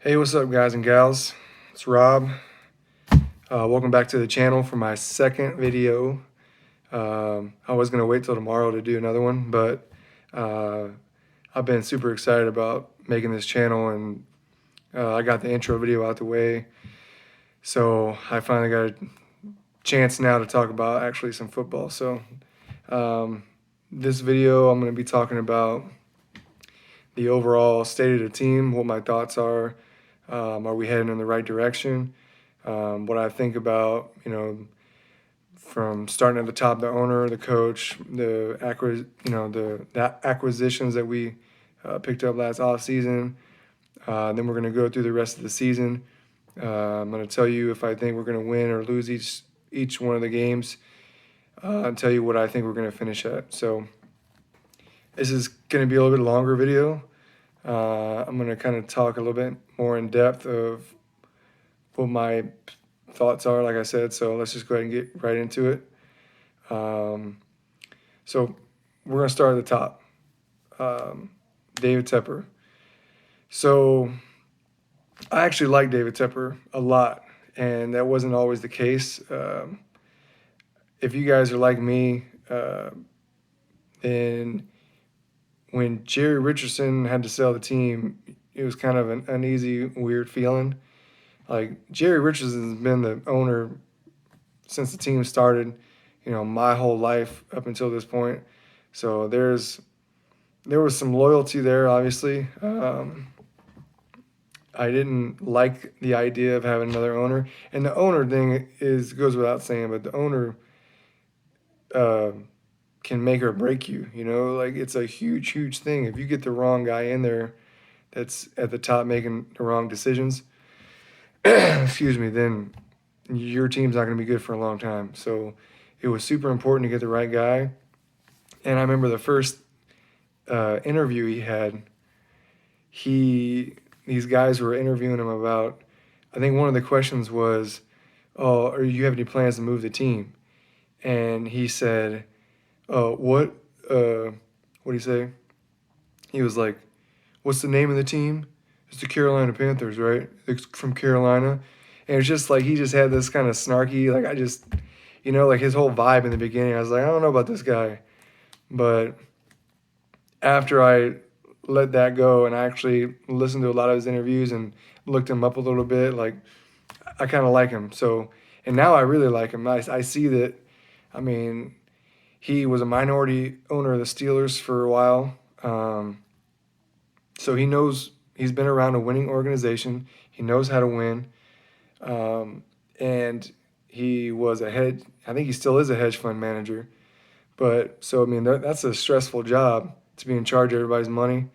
Hey, what's up, guys and gals? It's Rob. Welcome back to the channel for my second video. I was going to wait till tomorrow to do another one, but uh, I've been super excited about making this channel, and I got the intro video out the way. So I finally got a chance now to talk about actually some football. So this video, I'm going to be talking about the overall state of the team, what my thoughts are we heading in the right direction? What I think about, from starting at the top, the owner, the coach, the acquisitions that we picked up last off season. Then we're going to go through the rest of the season. I'm going to tell you if I think we're going to win or lose each one of the games, and tell you what I think we're going to finish at. So this is going to be a little bit longer video. I'm going to kind of talk a little bit more in depth of what my thoughts are, like I said. So let's just go ahead and get right into it. So we're going to start at the top. David Tepper. So I actually like David Tepper a lot, and that wasn't always the case. If you guys are like me, then when Jerry Richardson had to sell the team, it was kind of an uneasy, weird feeling. Like, Jerry Richardson's been the owner since the team started, my whole life up until this point. So there was some loyalty there, obviously. I didn't like the idea of having another owner, and the owner thing goes without saying, but the owner uh, can make or break you. Like, it's a huge, huge thing if you get the wrong guy in there that's at the top making the wrong decisions. Excuse me, then your team's not going to be good for a long time. So it was super important to get the right guy. And I remember the first interview he had, these guys were interviewing him about, I think one of the questions was, "Oh, are you have any plans to move the team?" And he said, "Oh, what do you say?" He was like, "What's the name of the team?" "It's the Carolina Panthers, right? It's from Carolina." And it's just like he just had this kind of snarky, like, like his whole vibe in the beginning. I was like, I don't know about this guy. But after I let that go and I actually listened to a lot of his interviews and looked him up a little bit, like, I kind of like him. So, and now I really like him. I see that, I mean, he was a minority owner of the Steelers for a while. So he's been around a winning organization. He knows how to win. And he was I think he still is a hedge fund manager. But so, I mean, that's a stressful job to be in charge of everybody's money.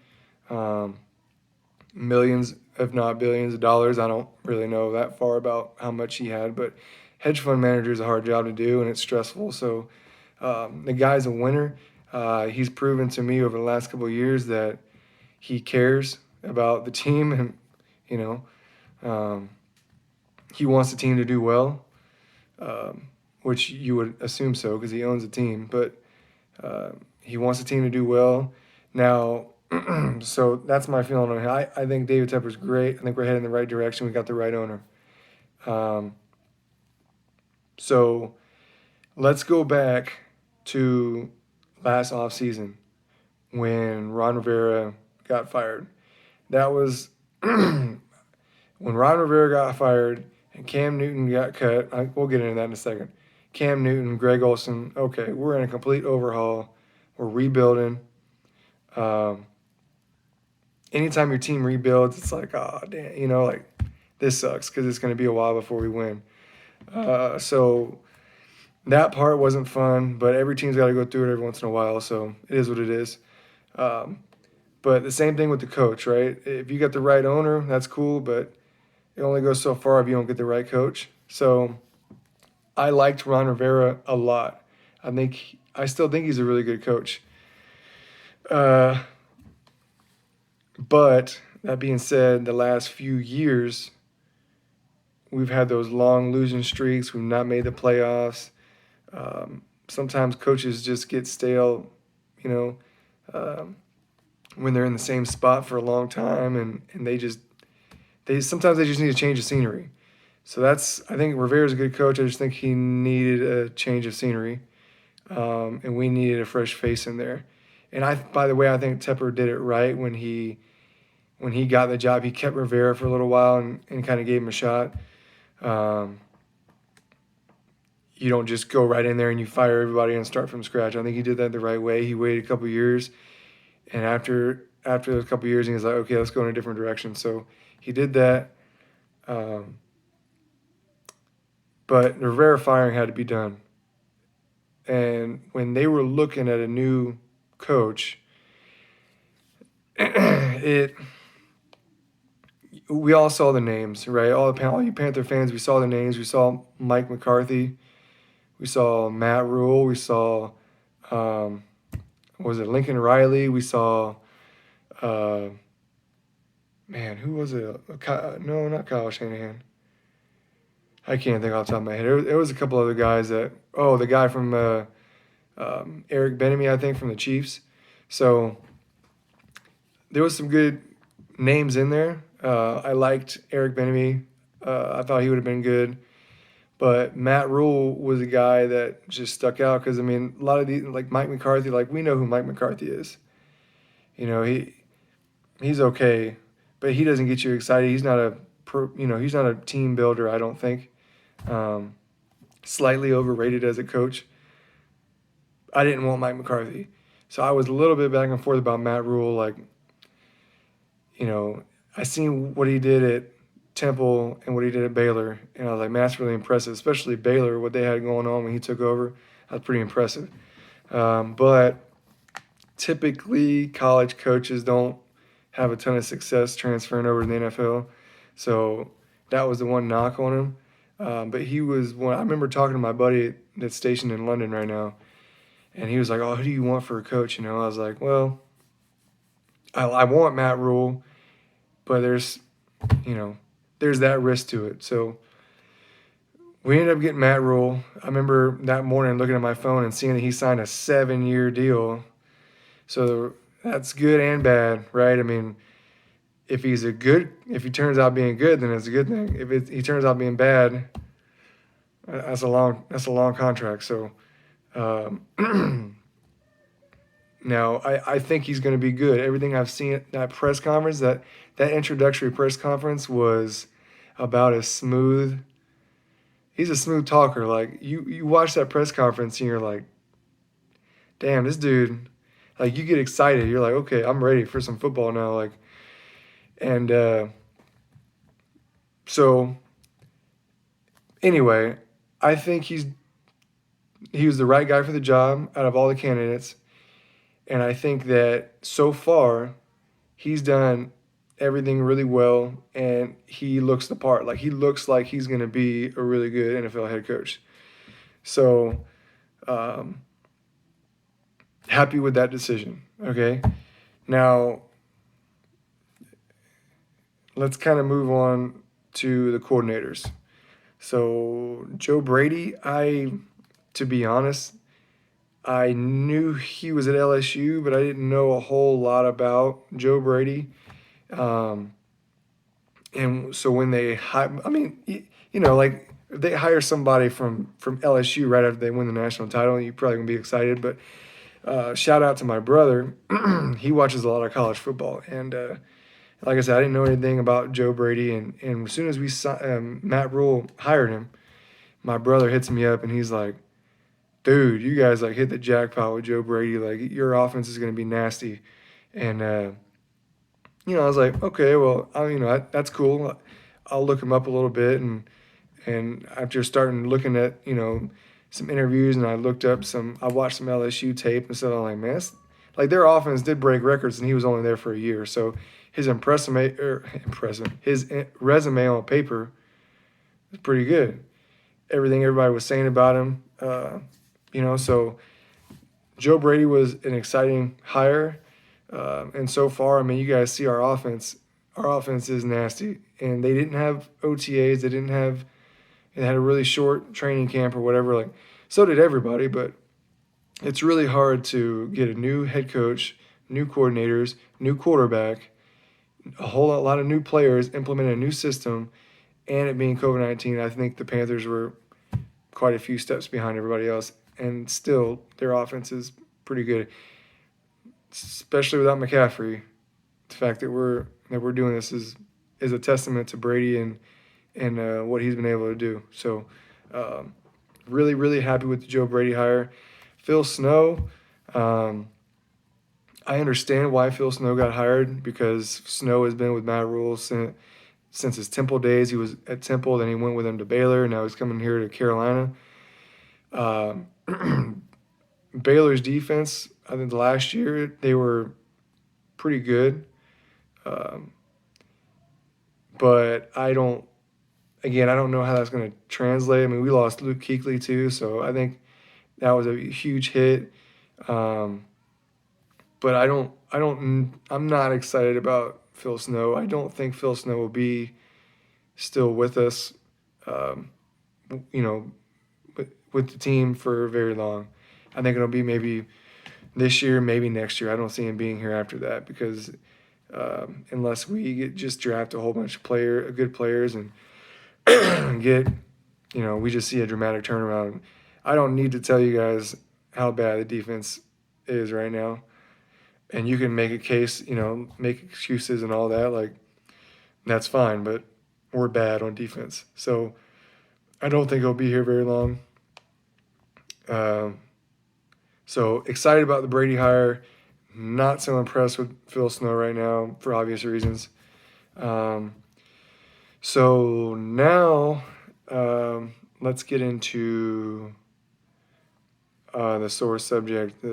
Millions, if not billions of dollars. I don't really know that far about how much he had, but hedge fund manager is a hard job to do and it's stressful. So the guy's a winner. He's proven to me over the last couple of years that he cares about the team, and you know he wants the team to do well, which you would assume so because he owns the team. But he wants the team to do well. Now, so that's my feeling on him. I think David Tepper's great. I think we're heading in the right direction. We got the right owner. So let's go back to last offseason when Ron Rivera got fired. That was when Ron Rivera got fired and Cam Newton got cut. We'll get into that in a second. Cam Newton, Greg Olson. Okay, we're in a complete overhaul. We're rebuilding. Anytime your team rebuilds, it's like, oh, damn, like, this sucks because it's going to be a while before we win. So that part wasn't fun, but every team's got to go through it every once in a while, so it is what it is. But the same thing with the coach, right? If you got the right owner, that's cool, but it only goes so far if you don't get the right coach. So I liked Ron Rivera a lot. I still think he's a really good coach. But that being said, the last few years, we've had those long losing streaks. We've not made the playoffs. Sometimes coaches just get stale, you know, when they're in the same spot for a long time, and Sometimes they just need a change of scenery. So I think Rivera's a good coach. I just think he needed a change of scenery, and we needed a fresh face in there. And by the way, I think Tepper did it right when he got the job. He kept Rivera for a little while and kind of gave him a shot. Um, you don't just go right in there and you fire everybody and start from scratch. I think he did that the right way. He waited a couple of years, and after those couple of years, he was like, okay, let's go in a different direction. So he did that. But Rivera firing had to be done. And when they were looking at a new coach, we all saw the names, right? All you Panther fans, we saw the names. We saw Mike McCarthy. We saw Matt Rhule. We saw, was it Lincoln Riley? We saw, man, who was it? No, not Kyle Shanahan. I can't think off the top of my head. There was a couple other guys the guy from Eric Bieniemy, I think, from the Chiefs. So there was some good names in there. I liked Eric Bieniemy. I thought he would have been good. But Matt Rhule was a guy that just stuck out because, I mean, a lot of these, like Mike McCarthy, like we know who Mike McCarthy is. You know, he's okay, but he doesn't get you excited. He's not he's not a team builder, I don't think. Slightly overrated as a coach. I didn't want Mike McCarthy. So I was a little bit back and forth about Matt Rhule. Like, I seen what he did at Temple and what he did at Baylor, and I was like, man, that's really impressive, especially Baylor, what they had going on when he took over. That was pretty impressive. But typically college coaches don't have a ton of success transferring over to the NFL. So that was the one knock on him. But he was one. I remember talking to my buddy that's stationed in London right now, and he was like, oh, who do you want for a coach? I was like, well, I want Matt Rhule, but there's that risk to it. So we ended up getting Matt Rhule. I remember that morning looking at my phone and seeing that he signed a 7-year deal. So that's good and bad, right? I mean, if he turns out being good, then it's a good thing. If he turns out being bad, that's a long contract. So now I think he's going to be good. Everything I've seen at that press conference, that introductory press conference was about as smooth. He's a smooth talker. Like you watch that press conference and you're like, damn, this dude. Like you get excited. You're like, okay, I'm ready for some football now. Like. And so, anyway, I think he was the right guy for the job out of all the candidates. And I think that so far, he's done everything really well, and he looks the part. Like, he looks like he's going to be a really good NFL head coach. So, happy with that decision, okay? Now, let's kind of move on to the coordinators. So Joe Brady, to be honest, I knew he was at LSU, but I didn't know a whole lot about Joe Brady. And so when they like if they hire somebody from LSU right after they win the national title, you're probably gonna be excited. But shout out to my brother. He watches a lot of college football, and like I said, I didn't know anything about Joe Brady, and as soon as Matt Rhule hired him, my brother hits me up and he's like, dude, you guys like hit the jackpot with Joe Brady. Like your offense is going to be nasty. And, I was like, okay, well, that's cool. I'll look him up a little bit. And after starting looking at, some interviews and I watched some LSU tape and stuff, I'm like, man, like their offense did break records and he was only there for a year. So his his resume on paper is pretty good. Everything everybody was saying about him, so Joe Brady was an exciting hire. And so far, I mean, you guys see our offense. Our offense is nasty. And they didn't have OTAs. They had a really short training camp or whatever. Like, so did everybody. But it's really hard to get a new head coach, new coordinators, new quarterback, a lot of new players, implementing a new system, and it being COVID-19, I think the Panthers were quite a few steps behind everybody else, and still their offense is pretty good, especially without McCaffrey. The fact that we're doing this is a testament to Brady and what he's been able to do. So, really, really happy with the Joe Brady hire. Phil Snow, I understand why Phil Snow got hired, because Snow has been with Matt Rhule since his Temple days. He was at Temple, then he went with him to Baylor. Now he's coming here to Carolina. Um, Baylor's defense, I think last year they were pretty good, um, but I don't. Again, I don't know how that's going to translate. I mean, we lost Luke Kuechly too, so I think that was a huge hit. Um, but I'm not excited about Phil Snow. I don't think Phil Snow will be still with us, um, you know, with the team for very long. I think it'll be maybe this year, maybe next year. I don't see him being here after that, because unless we just draft a whole bunch of good players and get, we just see a dramatic turnaround. I don't need to tell you guys how bad the defense is right now. And you can make a case, make excuses and all that. Like, that's fine, but we're bad on defense. So I don't think he'll be here very long. So excited about the Brady hire. Not so impressed with Phil Snow right now for obvious reasons. So now let's get into the sore subject,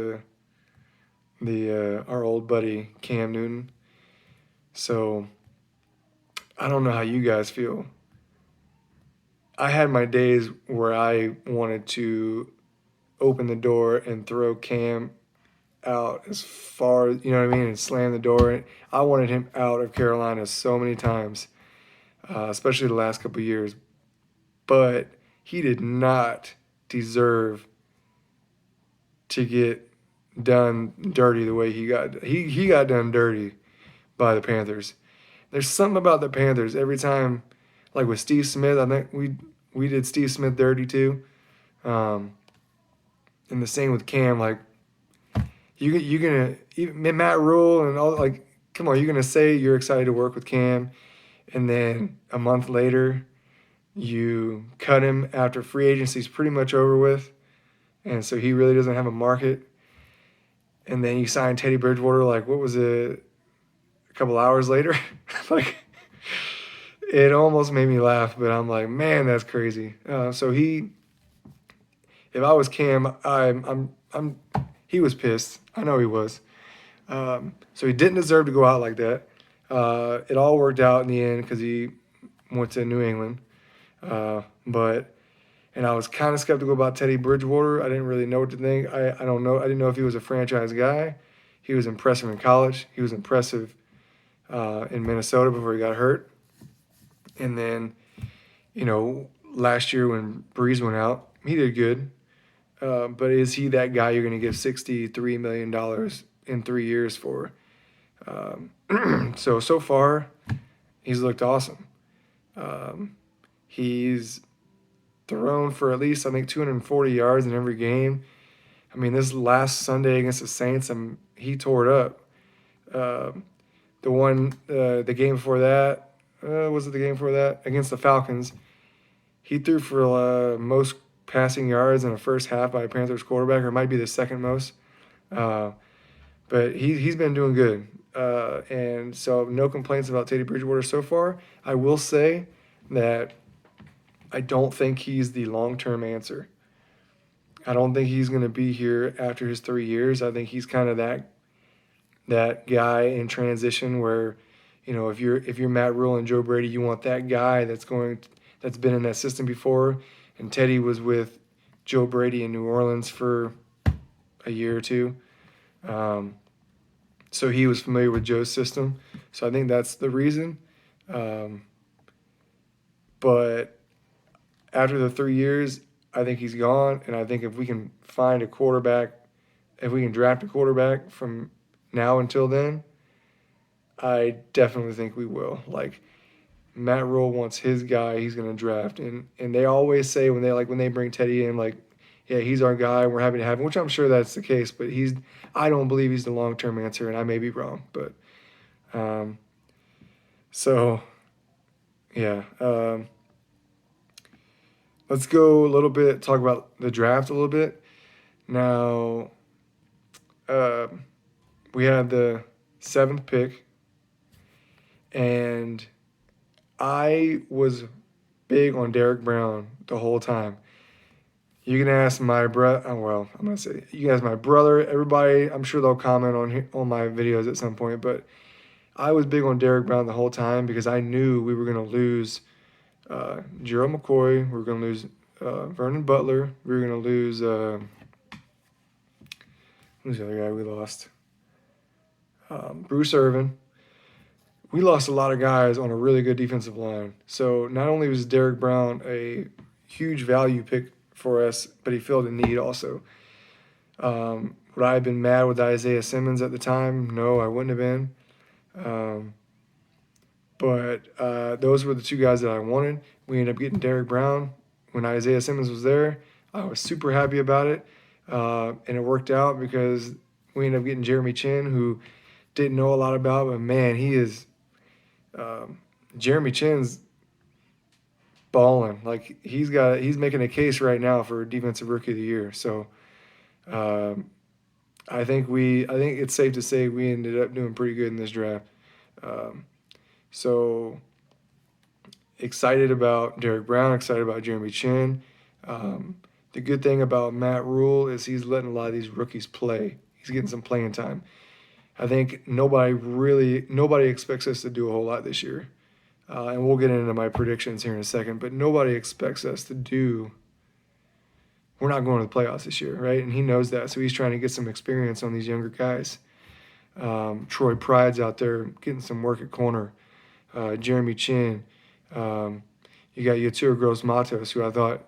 our old buddy Cam Newton. So I don't know how you guys feel. I had my days where I wanted to open the door and throw Cam out as far, and slam the door. I wanted him out of Carolina so many times, especially the last couple of years. But he did not deserve to get done dirty the way he got. He got done dirty by the Panthers. There's something about the Panthers every time, like with Steve Smith. I think we did Steve Smith dirty too, and the same with Cam. Like you're gonna even Matt Rhule and all, like, come on, you're gonna say you're excited to work with Cam, and then a month later you cut him after free agency's pretty much over with, and so he really doesn't have a market. And then you sign Teddy Bridgewater, like, what was it, a couple hours later? Like, it almost made me laugh, but I'm like, man, that's crazy. So if I was Cam, he was pissed. I know he was. So he didn't deserve to go out like that. It all worked out in the end because he went to New England. And I was kind of skeptical about Teddy Bridgewater. I didn't really know what to think. I don't know. I didn't know if he was a franchise guy. He was impressive in college. He was impressive in Minnesota before he got hurt. And then, last year when Breeze went out, he did good. But is he that guy you're going to give $63 million in 3 years for? So far, he's looked awesome. He's thrown for at least, I think, 240 yards in every game. I mean, this last Sunday against the Saints, he tore it up. The game before that, was it the game before that? Against the Falcons, he threw for most passing yards in the first half by a Panthers quarterback, or it might be the second most. But he's been doing good. And so no complaints about Teddy Bridgewater so far. I will say that I don't think he's the long-term answer. I don't think he's going to be here after his 3 years. I think he's kind of that guy in transition where, if you're Matt Rhule and Joe Brady, you want that guy that's been in that system before. And Teddy was with Joe Brady in New Orleans for a year or two. So he was familiar with Joe's system. So I think that's the reason. But after the 3 years, I think he's gone. And I think if we can find a quarterback, if we can draft a quarterback from now until then, I definitely think we will. Like Matt Rhule wants his guy, he's gonna draft, and they always say when they bring Teddy in, like, yeah, he's our guy. We're happy to have him, which I'm sure that's the case. But I don't believe he's the long term answer, and I may be wrong. But um, so yeah, let's go a little bit talk about the draft a little bit. Now, uh, we had the seventh pick, and I was big on Derek Brown the whole time. You can ask my brother. Well, I'm gonna say you can ask my brother. Everybody, I'm sure they'll comment on my videos at some point. But I was big on Derek Brown the whole time because I knew we were gonna lose Gerald McCoy. We were gonna lose Vernon Butler. We were gonna lose who's the other guy we lost? Bruce Irvin. We lost a lot of guys on a really good defensive line. So not only was Derek Brown a huge value pick for us, but he filled a need also. Would I have been mad with Isaiah Simmons at the time? No, I wouldn't have been. Um, but those were the two guys that I wanted. We ended up getting Derek Brown when Isaiah Simmons was there. I was super happy about it, and it worked out because we ended up getting Jeremy Chin, who didn't know a lot about, but man, he is. Jeremy Chin's balling. Like he's making a case right now for Defensive Rookie of the Year. So um, I think it's safe to say we ended up doing pretty good in this draft. Um, so excited about Derek Brown, excited about Jeremy Chin. The good thing about Matt Rhule is he's letting a lot of these rookies play. He's getting some playing time. I think nobody expects us to do a whole lot this year. And we'll get into my predictions here in a second, but nobody expects us to do. We're not going to the playoffs this year, right? And he knows that, so he's trying to get some experience on these younger guys. Troy Pride's out there getting some work at corner. Jeremy Chin. You got Yatur Gross Matos, who I thought,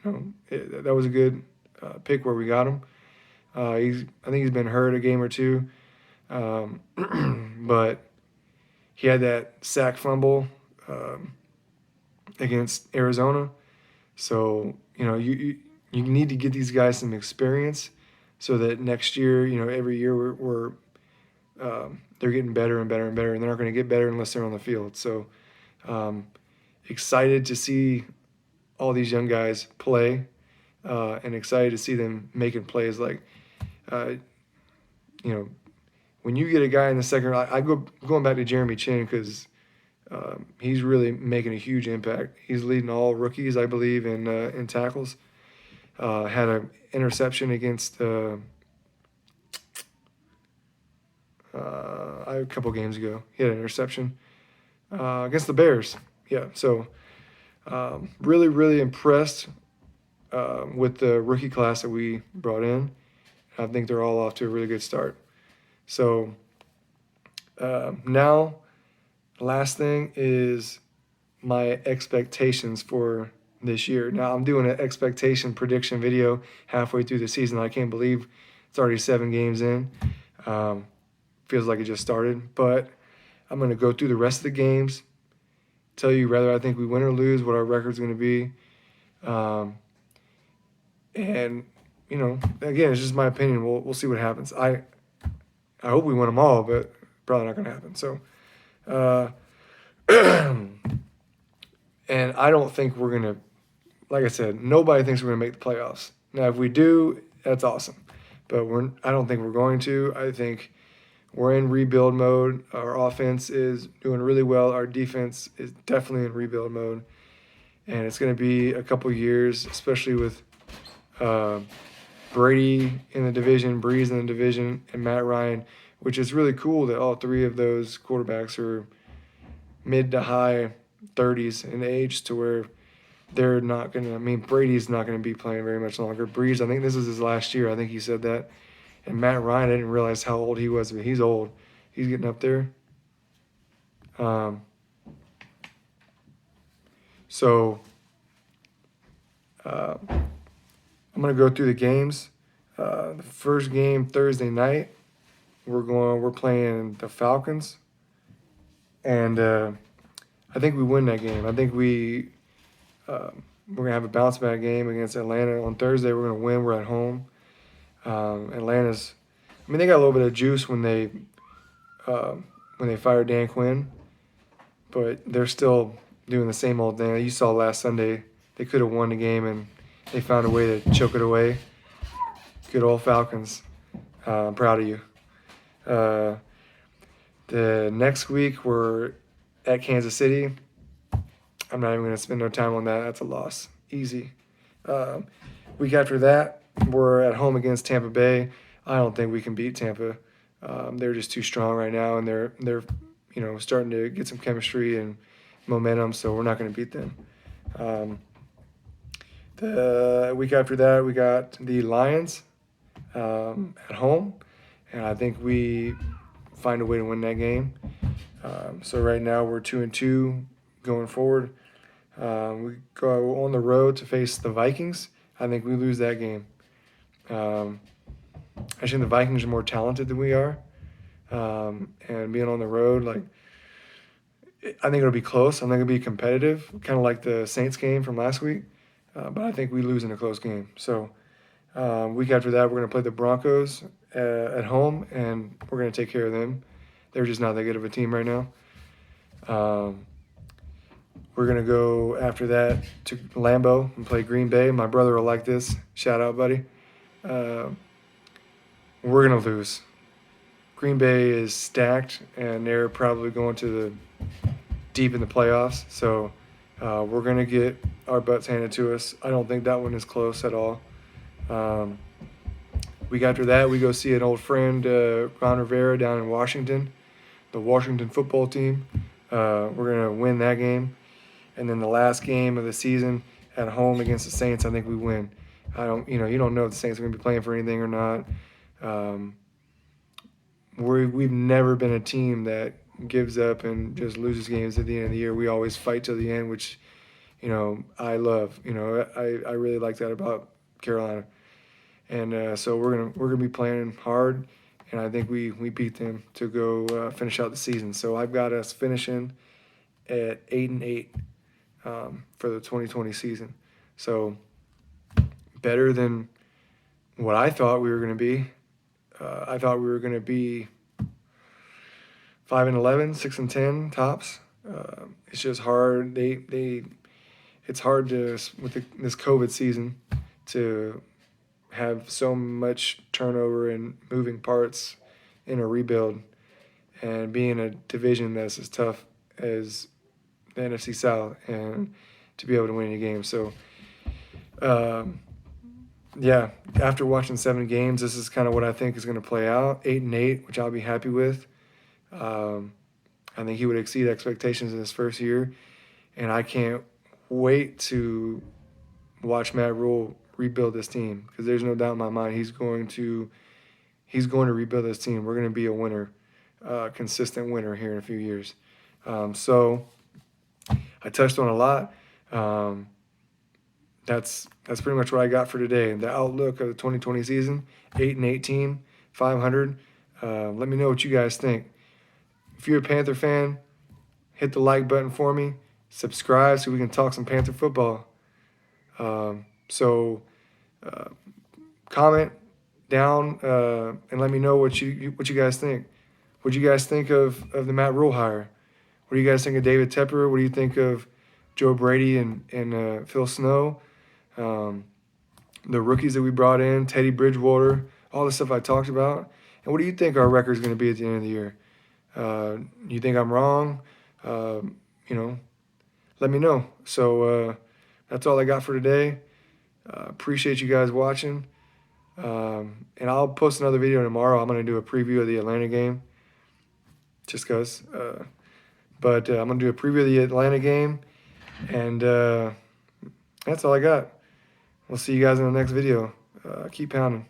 that was a good pick where we got him. I think he's been hurt a game or two, but he had that sack fumble against Arizona. So you need to get these guys some experience, so that next year, every year we're they're getting better and better and better, and they're not going to get better unless they're on the field. So excited to see all these young guys play, and excited to see them making plays. Like, when you get a guy in the second round, going back to Jeremy Chin because he's really making a huge impact. He's leading all rookies, I believe, in tackles. Had an interception against a couple games ago. He had an interception against the Bears. Yeah, so really, really impressed with the rookie class that we brought in. I think they're all off to a really good start. So now, last thing is my expectations for this year. Now, I'm doing an expectation prediction video halfway through the season. I can't believe it's already 7 games in. Feels like it just started. But I'm going to go through the rest of the games, tell you whether I think we win or lose, what our record's going to be. And, again, it's just my opinion. We'll see what happens. I hope we win them all, but probably not going to happen. So, and I don't think we're going to, like I said, nobody thinks we're going to make the playoffs. Now, if we do, that's awesome. But I don't think we're going to. I think we're in rebuild mode. Our offense is doing really well. Our defense is definitely in rebuild mode. And it's going to be a couple years, especially with Brady in the division, Breeze in the division, and Matt Ryan, which is really cool that all 3 of those quarterbacks are mid to high 30s in age, to where they're not going to, Brady's not going to be playing very much longer. Breeze, I think this is his last year. I think he said that. And Matt Ryan, I didn't realize how old he was, but he's old. He's getting up there. So I'm going to go through the games. The first game Thursday night, we're playing the Falcons. and I think we win that game. I think we're gonna have a bounce back game against Atlanta on Thursday. We're gonna win. We're at home. Atlanta's, I mean, they got a little bit of juice when they fired Dan Quinn, but they're still doing the same old thing. You saw last Sunday, they could have won the game and they found a way to choke it away. Good old Falcons. I'm proud of you. The next week we're at Kansas City. I'm not even going to spend no time on that. That's a loss. Easy. Week after that, we're at home against Tampa Bay. I don't think we can beat Tampa. They're just too strong right now, and they're starting to get some chemistry and momentum. So we're not going to beat them. The week after that, we got the Lions at home, and I think we find a way to win that game. So right now we're 2-2 going forward. We go on the road to face the Vikings. I think we lose that game. I think the Vikings are more talented than we are. And being on the road, I think it'll be close. I think it'll be competitive, kind of like the Saints game from last week. But I think we lose in a close game. So week after that, we're going to play the Broncos at home, and we're going to take care of them. They're just not that good of a team right now. We're going to go after that to Lambeau and play Green Bay. My brother will like this. Shout out, buddy. We're going to lose. Green Bay is stacked, and they're probably going to the deep in the playoffs. So we're going to get our butts handed to us. I don't think that one is close at all. Week after that, we go see an old friend, Ron Rivera, down in Washington, the Washington football team. We're going to win that game. And then the last game of the season at home against the Saints, I think we win. You don't know if the Saints are going to be playing for anything or not. We've never been a team that gives up and just loses games at the end of the year. We always fight till the end, which, I love. I really like that about Carolina. And so we're gonna be playing hard, and I think we beat them to go finish out the season. So I've got us finishing at 8-8 for the 2020 season. So better than what I thought we were going to be. I thought we were going to be 5-11, 6-10 tops. It's just hard. It's hard to with this COVID season to have so much turnover and moving parts in a rebuild, and being a division that's as tough as the NFC South, and to be able to win any game. So, after watching 7 games, this is kind of what I think is going to play out. 8-8, which I'll be happy with. I think he would exceed expectations in his first year, and I can't wait to watch Matt Rhule rebuild this team, because there's no doubt in my mind he's going to rebuild this team. We're going to be a winner, consistent winner here in a few years. So I touched on a lot. That's pretty much what I got for today. The outlook of the 2020 season: 8-18, 500. Let me know what you guys think. If you're a Panther fan, hit the like button for me. Subscribe so we can talk some Panther football. Comment down and let me know what you guys think. What do you guys think of the Matt Rhule hire? What do you guys think of David Tepper? What do you think of Joe Brady and Phil Snow? The rookies that we brought in, Teddy Bridgewater, all the stuff I talked about. And what do you think our record is going to be at the end of the year? You think I'm wrong? Let me know. So that's all I got for today. Appreciate you guys watching. And I'll post another video tomorrow. I'm going to do a preview of the Atlanta game, just because. But I'm going to do a preview of the Atlanta game. And that's all I got. We'll see you guys in the next video. Keep pounding.